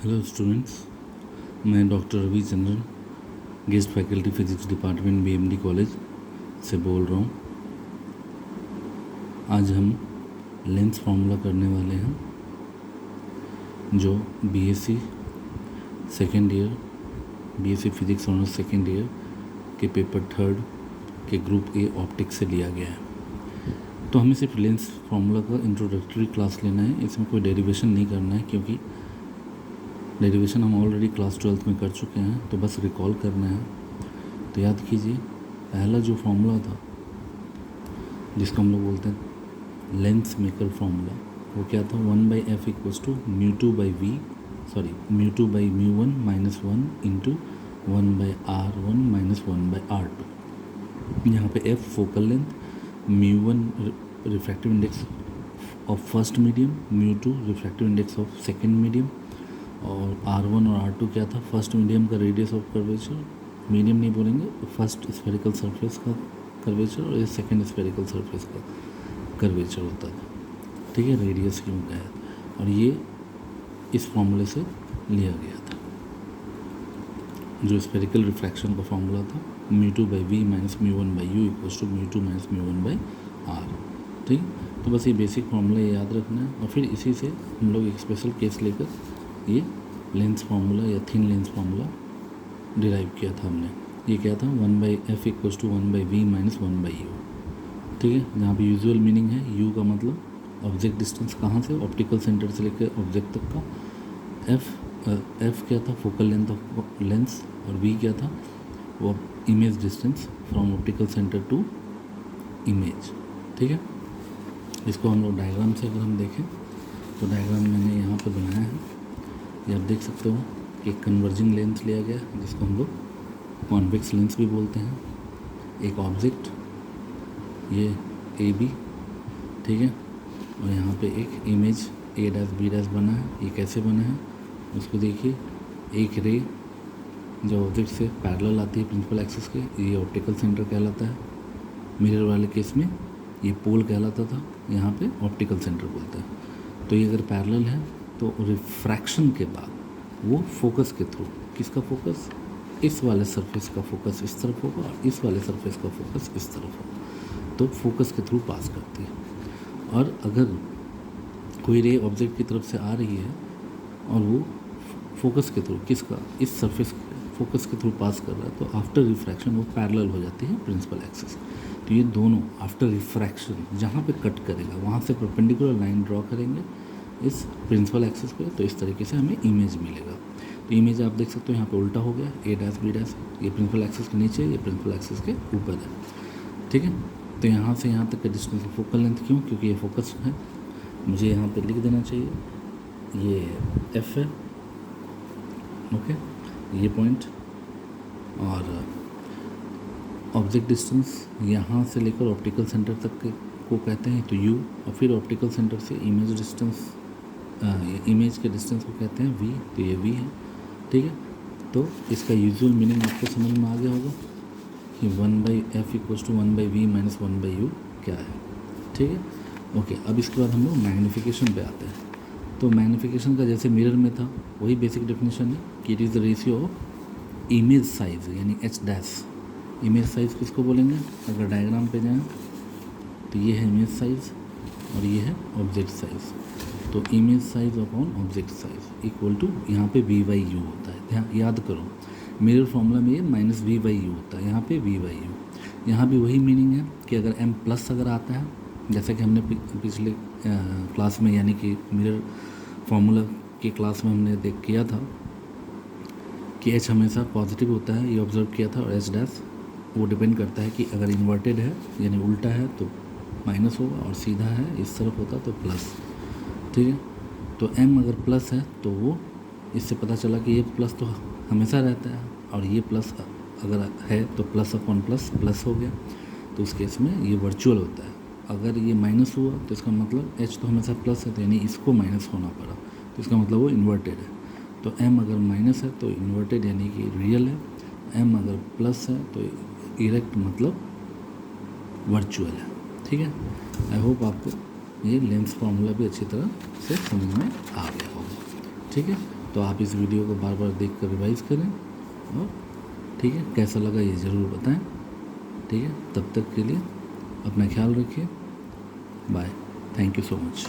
Hello students, मैं doctor Ravichandran, guest faculty physics department BMD college से बोल रहा हूँ। आज हम लेंस फार्मूला करने वाले हैं, जो BSc second year, BSc physics honours second year के पेपर थर्ड के ग्रुप ए ऑप्टिक्स से लिया गया है। तो हमें सिर्फ लेंस फार्मूला का इंट्रोडक्टरी क्लास लेना है, इसमें कोई डेरिवेशन नहीं करना है, क्योंकि डेरिवेशन हम ऑलरेडी क्लास 12th में कर चुके हैं, तो बस रिकॉल करना है। तो याद कीजिए, पहला जो फार्मूला था जिसको हम लोग बोलते हैं लेंस मेकर फार्मूला, वो क्या था? 1/f = μ2 by μ1 - 1 × 1/r1 - 1/r2। यहाँ पे f focal length, μ1 refractive index of first medium, μ2 refractive index of second medium, और R1 और R2 क्या था? फर्स्ट मीडियम का रेडियस ऑफ कर्वेचर, मीडियम नहीं बोलेंगे, फर्स्ट स्फेरिकल सरफेस का कर्वेचर और ये सेकेंड स्फेरिकल सरफेस का कर्वेचर होता था। ठीक है, रेडियस क्यों का है, और ये इस फॉर्मूले से लिया गया था, जो स्फेरिकल रिफ्रैक्शन का फॉर्मूला था, μ2 by v - μ1/u = μ2 - μ1/r। ठीक, तो बस ये बेसिक फॉर्मूला याद रखना है, और फिर इसी से हम लोग एक स्पेशल केस लेकर ये लेंस फार्मूला या थिन लेंस फार्मूला डिराइव किया था हमने। ये क्या था? 1/f = 1/v - 1/u। ठीक है, जहाँ पे यूजुअल मीनिंग है, u का मतलब ऑब्जेक्ट डिस्टेंस, कहाँ से? ऑप्टिकल सेंटर से लेकर ऑब्जेक्ट तक का। f क्या था? फोकल लेंथ ऑफ लेंस, और v क्या था? वो image distance from optical centre to image. ठीक है, इसको हम लोग डायग्राम से अगर हम देखें तो डायग्राम मैंने यहाँ पर बनाया है, ये आप देख सकते हो कि एक कन्वर्जिंग लेंस लिया गया है, जिसको हम लोग कॉन्वेक्स लेंस भी बोलते हैं। एक ऑब्जेक्ट, ये AB, ठीक है, और यहाँ पे एक इमेज A', B' बना है। ये कैसे बना है उसको देखिए। एक रे जो ऑब्जेक्ट से पैरेलल आती है प्रिंसिपल एक्सिस के, ये ऑप्टिकल सेंटर कहलाता है। मिरर वाले केस में ये पोल कहलाता था, यहाँ पे ऑप्टिकल सेंटर बोलते हैं। तो ये अगर पैरेलल है तो रिफ्रैक्शन के बाद वो फोकस के थ्रू, किसका फोकस? इस वाले सरफेस का फोकस इस तरफ होगा, और इस वाले सरफेस का फोकस इस तरफ होगा, तो फोकस के थ्रू पास करती है। और अगर कोई रे ऑब्जेक्ट की तरफ से आ रही है और वो फोकस के थ्रू, किसका? इस सरफेस फोकस के थ्रू पास कर रहा है, तो आफ्टर रिफ्रैक्शन वो पैरेलल हो जाती है प्रिंसिपल एक्सिस। तो ये दोनों आफ्टर रिफ्रैक्शन जहाँ पे कट करेगा वहाँ से परपेंडिकुलर लाइन ड्रॉ करेंगे इस प्रिंसिपल एक्सिस पे, तो इस तरीके से हमें इमेज मिलेगा। तो इमेज आप देख सकते हो यहाँ पे उल्टा हो गया, A', B', ये प्रिंसिपल एक्सिस के नीचे, ये प्रिंसिपल एक्सिस के ऊपर है। ठीक है, तो यहाँ से यहाँ तक का डिस्टेंस फोकल लेंथ, क्यों? क्योंकि ये फोकस है। मुझे यहाँ पे लिख देना चाहिए, ये F है, ओके, ये पॉइंट, और ऑब्जेक्ट डिस्टेंस यहाँ से लेकर ऑप्टिकल सेंटर तक को कहते हैं तो U, और फिर ऑप्टिकल सेंटर से इमेज डिस्टेंस, इमेज के डिस्टेंस को कहते हैं V, तो ये V है। ठीक है, तो इसका यूजुअल मीनिंग आपको समझ में आ गया होगा कि 1/f = 1/v - 1/u क्या है। ठीक है, ओके। अब इसके बाद हम लोग मैग्नीफिकेशन पे आते हैं। तो मैग्नीफिकेशन का जैसे मिरर में था वही बेसिक डेफिनेशन है कि it is the ratio of image size, यानी H'। इमेज साइज़ किसको बोलेंगे? अगर डायग्राम पे जाएँ तो ये है इमेज साइज़ और ये है ऑब्जेक्ट साइज़। तो image size upon object size equal to, यहाँ पे V/U होता है। ध्यान याद करो, मिरर फॉर्मूला में ये -V/U होता है, यहाँ पे V/U। यहाँ भी वही मीनिंग है कि अगर M+ अगर आता है, जैसा कि हमने पिछले क्लास में, यानी कि मिरर फार्मूला की क्लास में हमने देख किया था कि H हमेशा पॉजिटिव होता है, ये ऑब्जर्व किया था, और H' वो डिपेंड करता है कि अगर इन्वर्टेड है यानी उल्टा है तो माइनस होगा, और सीधा है इस तरफ होता तो प्लस। ठीक है, तो M अगर प्लस है तो वो, इससे पता चला कि ये प्लस तो हमेशा रहता है, और ये प्लस अगर है तो प्लस अपॉन प्लस प्लस हो गया, तो उस केस में ये वर्चुअल होता है। अगर ये माइनस हुआ तो इसका मतलब H तो हमेशा प्लस है, तो यानी इसको माइनस होना पड़ा, तो इसका मतलब वो इन्वर्टेड है। तो M अगर माइनस है तो इन्वर्टेड यानी कि रियल है, M अगर प्लस है तो इरेक्ट मतलब वर्चुअल है। ठीक है, आई होप आपको ये लेंस फार्मूला भी अच्छी तरह से समझ में आ गया होगा। ठीक है, तो आप इस वीडियो को बार बार देख कर रिवाइज करें और ठीक है, कैसा लगा ये ज़रूर बताएं। ठीक है, तब तक के लिए अपना ख्याल रखिए। Bye, thank you so much.